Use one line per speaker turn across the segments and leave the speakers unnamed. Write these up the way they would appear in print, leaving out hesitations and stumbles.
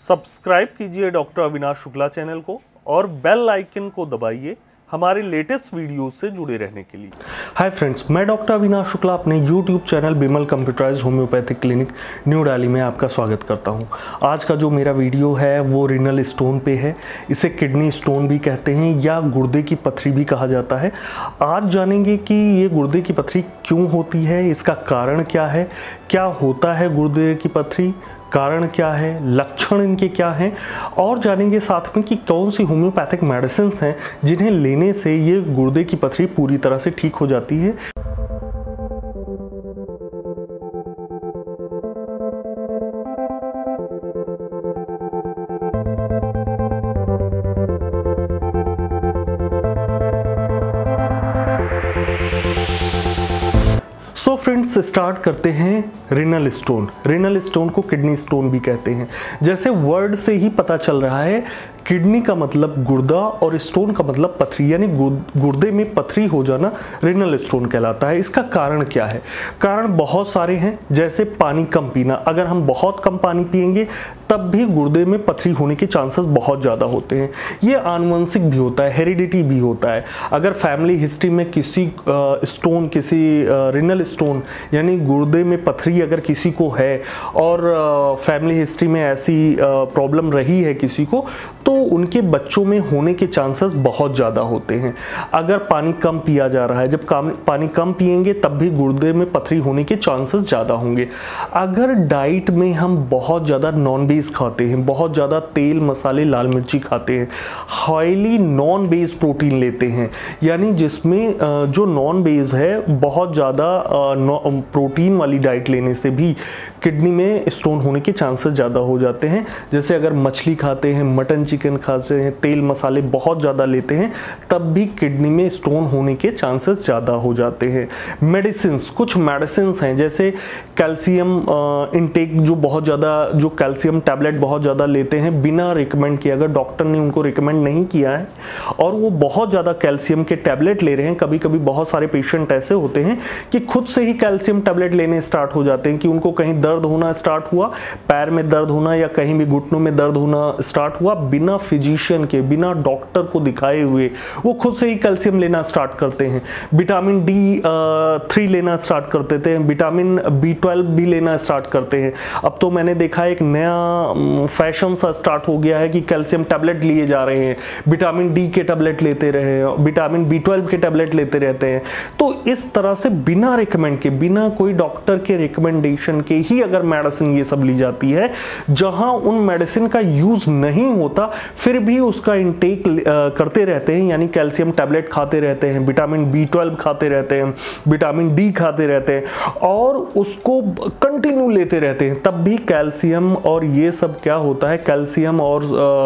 Subscribe कीजिए doctor Avinash Shukla channel को और बेल आइकन को दबाइए हमारे लेटेस्ट वीडियो से जुड़े रहने के लिए।
हाय फ्रेंड्स, मैं डॉक्टर अविनाश शुक्ला अपने YouTube channel Bimal computerised homeopathic clinic New Delhi में आपका स्वागत करता हूं। आज का जो मेरा वीडियो है वो रीनल स्टोन पे है। इसे किडनी स्टोन भी कहते हैं या गुर्दे की पथरी भी कहा जाता है। आज जानेंगे कि ये गुर्दे की पथरी क्यों होती है, इसका कारण क्या है, क्या होता है गुर्दे की पथरी, कारण क्या है, लक्षण इनके क्या हैं, और जानेंगे साथ में कि कौन सी होम्योपैथिक मेडिसिन्स हैं जिन्हें लेने से ये गुर्दे की पथरी पूरी तरह से ठीक हो जाती है। सो फ्रेंड्स, स्टार्ट करते हैं रीनल स्टोन। रीनल स्टोन को किडनी स्टोन भी कहते हैं। जैसे वर्ड से ही पता चल रहा है, किडनी का मतलब गुर्दा और स्टोन का मतलब पथरी, यानी गुर्दे में पथरी हो जाना रीनल स्टोन कहलाता है। इसका कारण क्या है? कारण बहुत सारे हैं, जैसे पानी कम पीना। अगर हम बहुत कम पानी पिएंगे तब भी गुर्दे में पथरी होने के चांसेस बहुत ज़्यादा होते हैं। ये आनुवंशिक भी होता है, हेरिडिटी भी होता है। अगर फैमिली हिस्ट्री में किसी स्टोन, किसी रीनल स्टोन यानी गुर्दे में पथरी अगर किसी को है और फैमिली हिस्ट्री में ऐसी प्रॉब्लम रही है किसी को, तो उनके बच्चों में होने के चांसेस बहुत ज़्यादा होते हैं। अगर पानी कम पिया जा रहा है, जब पानी कम पिएंगे तब भी गुर्दे में पथरी होने के चांसेस ज़्यादा होंगे। अगर डाइट में हम बहुत ज़्यादा नॉन वेज खाते हैं, बहुत ज़्यादा तेल मसाले लाल मिर्ची खाते हैं, हाईली नॉन वेज प्रोटीन लेते हैं, यानी जिसमें जो नॉन वेज है बहुत ज़्यादा प्रोटीन वाली डाइट लेने से भी किडनी में स्टोन होने के चांसेस ज़्यादा हो जाते हैं। जैसे अगर मछली खाते हैं, मटन चिकन खाते हैं, तेल मसाले बहुत ज़्यादा लेते हैं, तब भी किडनी में स्टोन होने के चांसेस ज़्यादा हो जाते हैं। मेडिसिन्स, कुछ मेडिसिन्स हैं जैसे कैल्शियम इनटेक, जो बहुत ज़्यादा, जो कैल्शियम टैबलेट बहुत ज़्यादा लेते हैं बिना रिकमेंड किए, अगर डॉक्टर ने उनको रिकमेंड नहीं किया है और वो बहुत ज़्यादा कैल्शियम के टैबलेट ले रहे हैं। कभी कभी बहुत सारे पेशेंट ऐसे होते हैं कि खुद से ही कैल्शियम टैबलेट लेने स्टार्ट हो जाते हैं कि उनको कहीं दर्द होना स्टार्ट हुआ, पैर में दर्द होना या कहीं भी घुटनों में दर्द होना स्टार्ट हुआ, बिना फिजिशियन के, बिना डॉक्टर को दिखाए हुए वो खुद से ही कैल्शियम लेना स्टार्ट करते हैं। विटामिन D3 लेना स्टार्ट कर देते हैं, विटामिन B12 भी लेना स्टार्ट करते हैं। अब तो मैंने देखा एक नया फैशन सा स्टार्ट हो गया है कि कैल्शियम टैबलेट लिए जा रहे हैं, विटामिन D के टैबलेट लेते रहे, विटामिन B12 के टैबलेट लेते रहते हैं। तो इस तरह से बिना रिकमेंड के, बिना कोई डॉक्टर के रिकमेंडेशन के ही अगर मेडिसिन ये सब ली जाती है, जहां उन मेडिसिन का यूज नहीं होता फिर भी उसका इंटेक करते रहते हैं, यानी कैल्शियम टैबलेट खाते रहते हैं, विटामिन B12 खाते रहते हैं, विटामिन D खाते रहते हैं और उसको कंटिन्यू लेते रहते हैं, तब भी कैल्शियम और ये सब क्या होता है, कैल्शियम और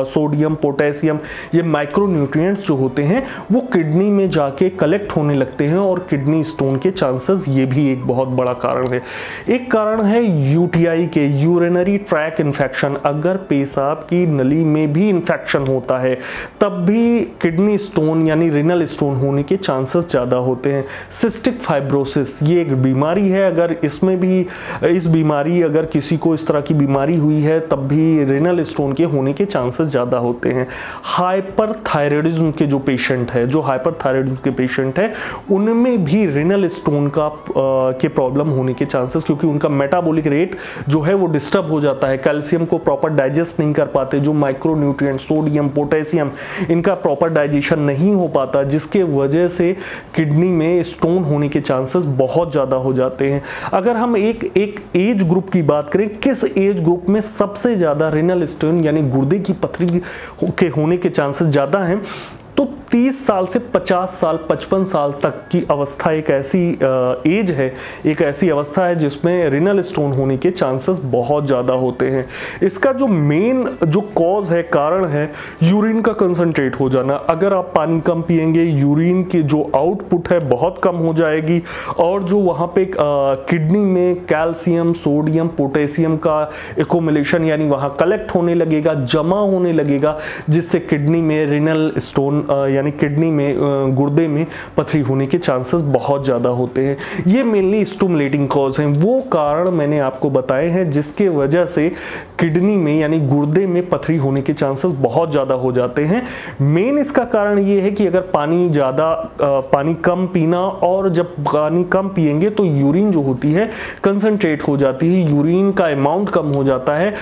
सोडियम, पोटेशियम, ये माइक्रोन्यूट्रिएंट्स जो होते हैं वो किडनी में जाके कलेक्ट होने लगते हैं और किडनी स्टोन के चांसेस, ये भी एक बहुत बड़ा कारण है। एक कारण है यूटीआई के, यूरिनरी ट्रैक इन्फेक्शन। अगर पेशाब की नली में भी इन्फेक्शन होता है तब भी किडनी स्टोन यानी रीनल स्टोन होने के चांसेस ज़्यादा होते हैं। सिस्टिक फाइब्रोसिस, ये एक बीमारी है, अगर इसमें भी इस बीमारी, अगर किसी को इस तरह की बीमारी हुई है तब भी रीनल स्टोन के होने के चांसेस ज़्यादा होते हैं। हाइपरथायराइडिज्म के जो पेशेंट है, जो हाइपरथायराइडिज्म के पेशेंट है, उनमें भी रीनल स्टोन का के प्रॉब्लम होने के चांसेस, क्योंकि उनका मेटाबॉलिक रेट जो है वो डिस्टर्ब हो जाता है, कैल्शियम को प्रॉपर डाइजेस्ट नहीं कर पाते, जो माइक्रोन्यूट्रिएंट सोडियम, पोटेशियम, इनका प्रॉपर डाइजेशन नहीं हो पाता, जिसके वजह से किडनी में स्टोन होने के चांसेस बहुत ज़्यादा हो जाते हैं। अगर हम एक एज ग्रुप की बात करें, किस एज ग्रुप में सबसे ज़्यादा रीनल स्टोन यानी गुर्दे की पथरी के होने के चांसेस ज़्यादा हैं, तो 30 साल से 50 साल, 55 साल तक की अवस्था एक ऐसी एज है, एक ऐसी अवस्था है जिसमें रीनल स्टोन होने के चांसेस बहुत ज़्यादा होते हैं। इसका जो मेन जो कॉज है, कारण है, यूरिन का कंसंट्रेट हो जाना। अगर आप पानी कम पिएंगे, यूरिन की जो आउटपुट है बहुत कम हो जाएगी और जो वहाँ पे किडनी में कैल्शियम, सोडियम, पोटेशियम का एक्युमुलेशन यानी वहाँ कलेक्ट होने लगेगा, जमा होने लगेगा, जिससे किडनी में रीनल स्टोन यानी किडनी में, गुर्दे में पथरी होने के चांसेस बहुत ज़्यादा होते हैं। ये मेनली स्टिमुलेटिंग कॉज हैं, वो कारण मैंने आपको बताए हैं जिसके वजह से किडनी में यानी गुर्दे में पथरी होने के चांसेस बहुत ज़्यादा हो जाते हैं। मेन इसका कारण ये है कि अगर पानी कम पीना, और जब पानी कम पिएंगे तो यूरिन जो होती है कंसंट्रेट हो जाती है, यूरिन का अमाउंट कम हो जाता है।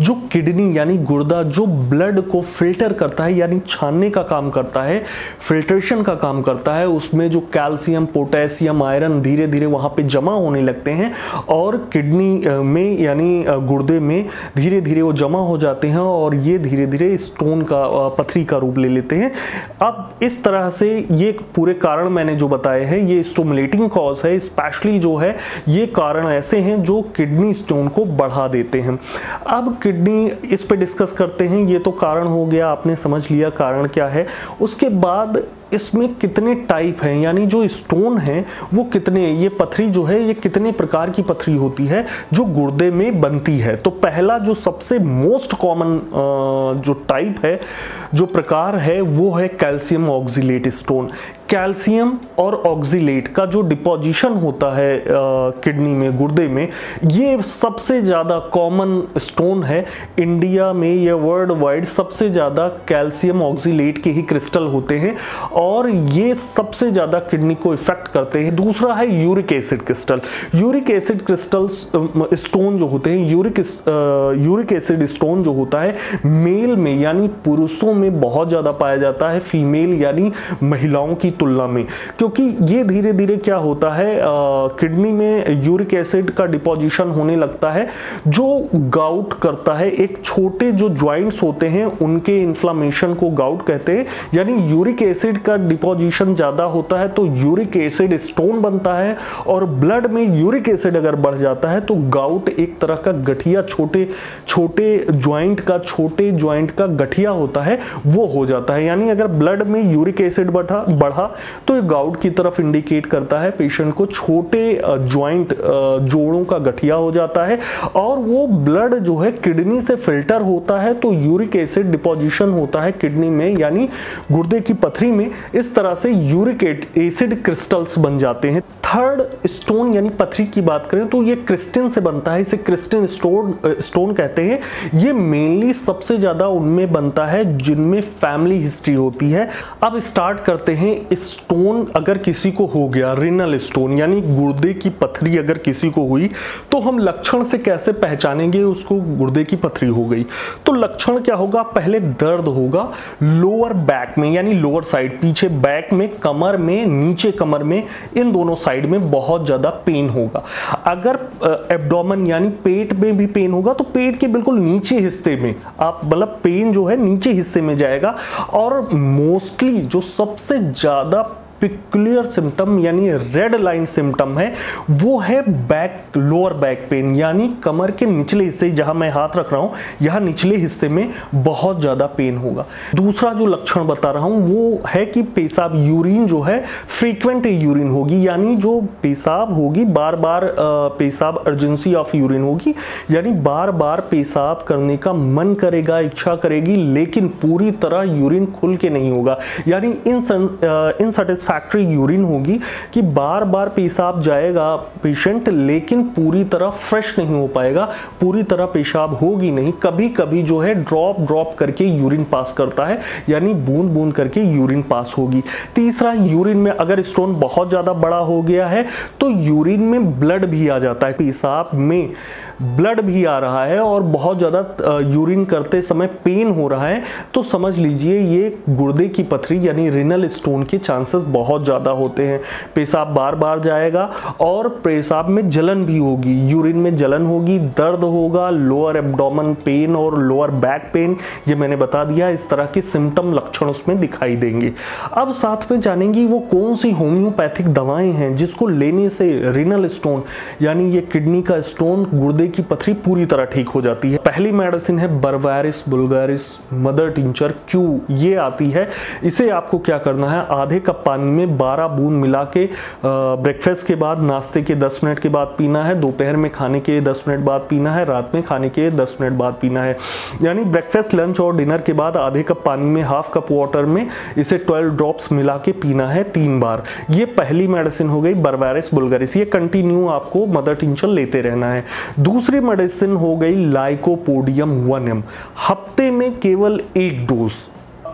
जो किडनी यानी गुर्दा जो ब्लड को फिल्टर करता है यानी छानने का काम करता है, फिल्ट्रेशन का काम करता है, उसमें जो कैल्शियम, पोटेशियम, आयरन धीरे धीरे वहाँ पे जमा होने लगते हैं और किडनी में यानी गुर्दे में धीरे धीरे वो जमा हो जाते हैं और ये धीरे धीरे स्टोन का, पथरी का रूप ले लेते हैं। अब इस तरह से ये पूरे कारण मैंने जो बताए हैं ये स्टिमुलेटिंग कॉज है, स्पेशली जो है ये कारण ऐसे हैं जो किडनी स्टोन को बढ़ा देते हैं। अब किडनी इस पे डिस्कस करते हैं। ये तो कारण हो गया, आपने समझ लिया कारण क्या है। उसके बाद इसमें कितने टाइप हैं, यानी जो स्टोन है वो कितने, ये पथरी जो है ये कितने प्रकार की पथरी होती है जो गुर्दे में बनती है। तो पहला जो सबसे मोस्ट कॉमन जो टाइप है, जो प्रकार है, वो है कैल्शियम ऑक्सिलेट स्टोन। कैल्शियम और ऑक्सिलेट का जो डिपोजिशन होता है किडनी में, गुर्दे में, ये सबसे ज़्यादा कॉमन स्टोन है। इंडिया में या वर्ल्ड वाइड सबसे ज़्यादा कैल्शियम ऑक्सिलेट के ही क्रिस्टल होते हैं और ये सबसे ज़्यादा किडनी को इफेक्ट करते हैं। दूसरा है uric acid crystal. Uric acid crystals stone जो होते हैं, यूरिक एसिड स्टोन जो होता है मेल में यानी पुरुषों में बहुत ज़्यादा पाया जाता है, फीमेल यानी महिलाओं की तुलना में, क्योंकि ये धीरे धीरे क्या होता है, किडनी में यूरिक एसिड का डिपोजिशन होने लगता है जो गाउट करता है। एक छोटे जो ज्वाइंट्स होते हैं उनके इन्फ्लामेशन को गाउट कहते हैं, यानी यूरिक एसिड का डिपोजिशन ज्यादा होता है तो यूरिक एसिड स्टोन बनता है और ब्लड में यूरिक एसिड अगर बढ़ जाता है तो गाउट एक तरह का गठिया, छोटे ज्वाइंट का गठिया होता है वो हो जाता है। यानी अगर ब्लड में यूरिक एसिड बढ़ा तो ये गाउट की तरफ इंडिकेट करता है, पेशेंट को छोटे ज्वाइंट, जोड़ों का गठिया हो जाता है और वो ब्लड जो है किडनी से फिल्टर होता है तो यूरिक एसिड डिपोजिशन होता है किडनी में यानी गुर्दे की पथरी में। इस तरह से यूरिक एसिड क्रिस्टल्स बन जाते हैं। थर्ड स्टोन यानी पथरी की बात करें तो ये क्रिस्टिन से बनता है, इसे क्रिस्टिन स्टोन कहते हैं। ये मेनली सबसे ज्यादा उनमें बनता है जिनमें फैमिली हिस्ट्री होती है। अब स्टार्ट करते हैं। स्टोन अगर किसी को हो गया, रिनल स्टोन यानी गुर्दे की पथरी अगर किसी को हुई तो हम लक्षण से कैसे पहचानेंगे उसको गुर्दे की पथरी हो गई। तो लक्षण क्या होगा, पहले दर्द होगा लोअर बैक में यानी लोअर साइड, पीछे बैक में, कमर में, नीचे कमर में, इन दोनों साइड में बहुत ज्यादा पेन होगा। अगर एब्डोमेन यानी पेट में भी पेन होगा तो पेट के बिल्कुल नीचे हिस्से में आप, मतलब पेन जो है नीचे हिस्से में जाएगा। और मोस्टली जो सबसे ज्यादा पिक्युलियर सिम्टम यानी रेड लाइन सिम्टम है वो है बैक, लोअर बैक पेन यानी कमर के निचले हिस्से, जहां मैं हाथ रख रहा हूं यहां निचले हिस्से में बहुत ज्यादा पेन होगा। दूसरा जो लक्षण बता रहा हूं वो है कि पेशाब, यूरिन जो है फ्रीक्वेंट यूरिन होगी, यानी जो पेशाब होगी बार बार पेशाब, अर्जेंसी ऑफ यूरिन होगी, यानी बार बार पेशाब करने का मन करेगा, इच्छा करेगी, लेकिन पूरी तरह यूरिन खुल के नहीं होगा, यानी इनसेटिस्फैक्टरी फैक्ट्री यूरिन होगी कि बार बार पेशाब जाएगा पेशेंट लेकिन पूरी तरह फ्रेश नहीं हो पाएगा, पूरी तरह पेशाब होगी नहीं, कभी कभी जो है ड्रॉप करके यूरिन पास करता है, यानी बूंद बूंद करके यूरिन पास होगी। तीसरा, यूरिन में अगर स्टोन बहुत ज्यादा बड़ा हो गया है तो यूरिन में ब्लड भी आ जाता है, पेशाब में ब्लड भी आ रहा है और बहुत ज़्यादा यूरिन करते समय पेन हो रहा है तो समझ लीजिए ये गुर्दे की पथरी यानी रिनल स्टोन के चांसेस बहुत ज़्यादा होते हैं। पेशाब बार बार जाएगा और पेशाब में जलन भी होगी, यूरिन में जलन होगी, दर्द होगा, लोअर एब्डोमेन पेन और लोअर बैक पेन, ये मैंने बता दिया। इस तरह के सिम्टम लक्षण उसमें दिखाई देंगे। अब साथ में जानेंगे वो कौन सी होम्योपैथिक दवाएं हैं जिसको लेने से रिनल स्टोन यानी ये किडनी का स्टोन, गुर्दे की पथरी पूरी तरह ठीक हो जाती है। पहली मेडिसिन है बर्वेरिस बुल्गारिस मदर टिंचर क्यू, ये आती है। इसे आपको क्या करना है, आधे कप पानी में 12 बूंद मिला के ब्रेकफास्ट के बाद, नाश्ते के 10 मिनट के बाद पीना है, दोपहर में खाने के 10 मिनट बाद पीना है, रात में खाने के 10 मिनट बाद पीना है। यानी ब्रेकफास्ट, लंच और डिनर के बाद आधे कप पानी में हाफ कप वाटर में इसे 12 ड्रॉप्स मिला के पीना है 3 बार। ये पहली मेडिसिन हो गई बर्वेरिस बुल्गारिस, ये कंटिन्यू आपको मदर टिंचर लेते रहना है। दूसरी मेडिसिन हो गई लाइकोपोडियम 1M, हफ्ते में केवल 1 डोज।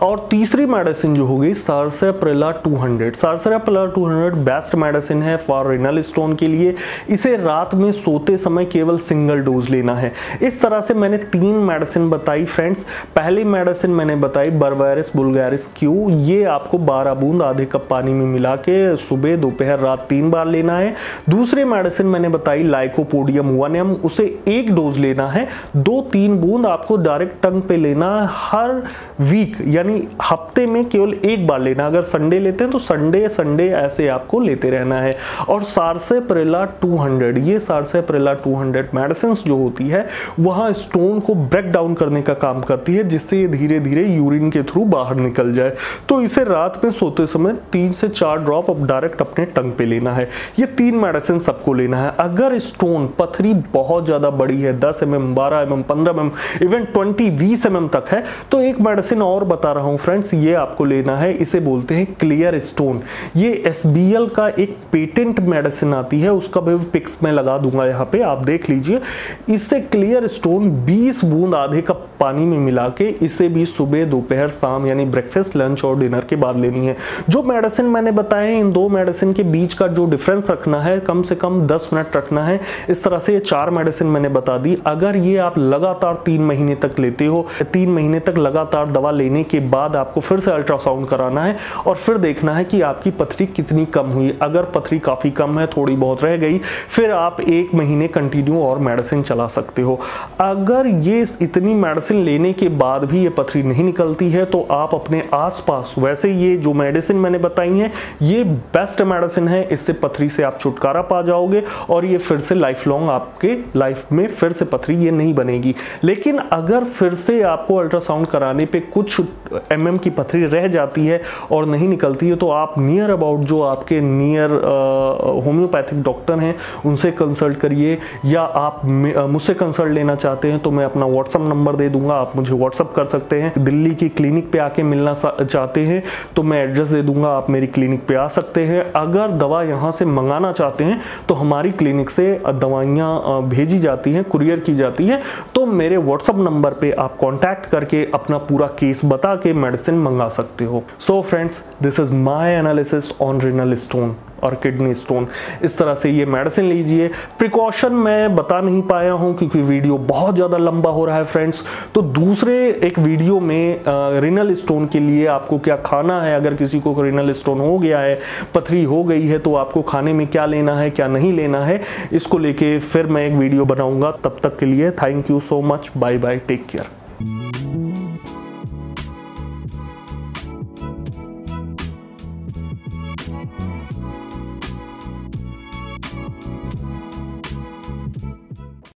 और तीसरी मेडिसिन जो होगी सार्सेप्रेला 200। सार्सेप्रेला 200 बेस्ट मेडिसिन है फॉर रिनल स्टोन के लिए। इसे रात में सोते समय केवल सिंगल डोज लेना है। इस तरह से मैंने 3 मेडिसिन बताई फ्रेंड्स। पहली मेडिसिन मैंने बताई बर्वेरिस बुल्गारिस क्यू, ये आपको 12 बूंद आधे कप पानी में मिला के सुबह, दोपहर, रात 3 बार लेना है। दूसरी मेडिसिन मैंने बताई लाइकोपोडियम 1M, उसे 1 डोज लेना है, 2-3 बूंद आपको डायरेक्ट टंग पे लेना है हर वीक, यानी हफ्ते में केवल 1 बार लेना। अगर संडे लेते हैं तो संडे ऐसे आपको लेते रहना है। और सार्सेप्रेला 200, ये सार्सेप्रेला 200 मेडिसिन जो होती है वहां स्टोन को ब्रेक डाउन करने का काम करती है, जिससे ये धीरे धीरे यूरिन के थ्रू बाहर निकल जाए। तो इसे रात में सोते समय 3 से 4 ड्रॉप अब डायरेक्ट अपने टंग पे लेना है। ये 3 मेडिसिन सबको लेना है। अगर स्टोन पथरी बहुत ज्यादा बड़ी है, 10 mm, 12 mm, 15 mm, even 20-20 mm तक है, तो एक मेडिसिन और बता रहा हूं फ्रेंड्स, ये आपको लेना है। इसे बोलते हैं क्लियर स्टोन। ये SBL का एक पेटेंट मेडिसिन आती है, उसका भी पिक्स में लगा दूंगा यहाँ पे, आप देख लीजिए। इससे क्लियर स्टोन 20 बूंद आधे कप पानी में मिला के इसे भी सुबह, दोपहर, शाम यानी ब्रेकफास्ट, लंच और डिनर के बाद लेनी है। जो मेडिसिन मैंने बताए, इन 2 मेडिसिन के बीच का जो डिफरेंस रखना है, कम से कम 10 मिनट रखना है। इस तरह से ये 4 मेडिसिन मैंने बता दी। अगर ये आप लगातार 3 महीने तक लेते हो, 3 महीने तक लगातार दवा लेने के बाद आपको फिर से अल्ट्रासाउंड कराना है और फिर देखना है कि आपकी पथरी कितनी कम हुई। अगर पथरी काफी कम है, थोड़ी बहुत रह गई, फिर आप 1 महीने कंटिन्यू और मेडिसिन चला सकते हो। अगर ये इतनी मेडिसिन लेने के बाद भी ये पथरी नहीं निकलती है, तो आप अपने आसपास, वैसे ये जो मेडिसिन मैंने बताई हैं ये बेस्ट मेडिसिन है, इससे पथरी से आप छुटकारा पा जाओगे और ये फिर से लाइफ लॉन्ग आपके लाइफ में फिर से पथरी ये नहीं बनेगी। लेकिन अगर फिर से आपको अल्ट्रासाउंड कराने पे कुछ mm की पथरी रह जाती है और नहीं निकलती है, तो आप नियर अबाउट जो आपके नियर होम्योपैथिक डॉक्टर हैं उनसे कंसल्ट करिए, या आप मुझसे कंसल्ट लेना चाहते हैं तो मैं अपना व्हाट्सअप नंबर दे दूंगा, आप मुझे व्हाट्सअप कर सकते हैं। दिल्ली की क्लिनिक पे आके मिलना चाहते हैं तो मैं एड्रेस दे दूंगा, आप मेरी क्लिनिक पे आ सकते हैं। अगर दवा यहाँ से मंगाना चाहते हैं तो हमारी क्लिनिक से दवाइयाँ भेजी जाती हैं, कुरियर की जाती है, तो मेरे व्हाट्सअप नंबर पे आप कॉन्टैक्ट करके अपना पूरा केस बता के मेडिसिन मंगा सकते हो। So friends, this is my analysis on renal stone और किडनी स्टोन। इस तरह से ये मेडिसिन लीजिए। प्रिकॉशन मैं बता नहीं पाया हूं क्योंकि वीडियो बहुत ज़्यादा लंबा हो रहा है फ्रेंड्स। तो दूसरे एक वीडियो में रिनल स्टोन के लिए आपको क्या खाना है, अगर किसी को रिनल स्टोन हो गया है, पथरी हो गई है, तो आपको खाने में क्या लेना है, क्या नहीं लेना है, इसको लेके फिर मैं एक वीडियो बनाऊंगा। तब तक के लिए thank you so much, bye bye, take care.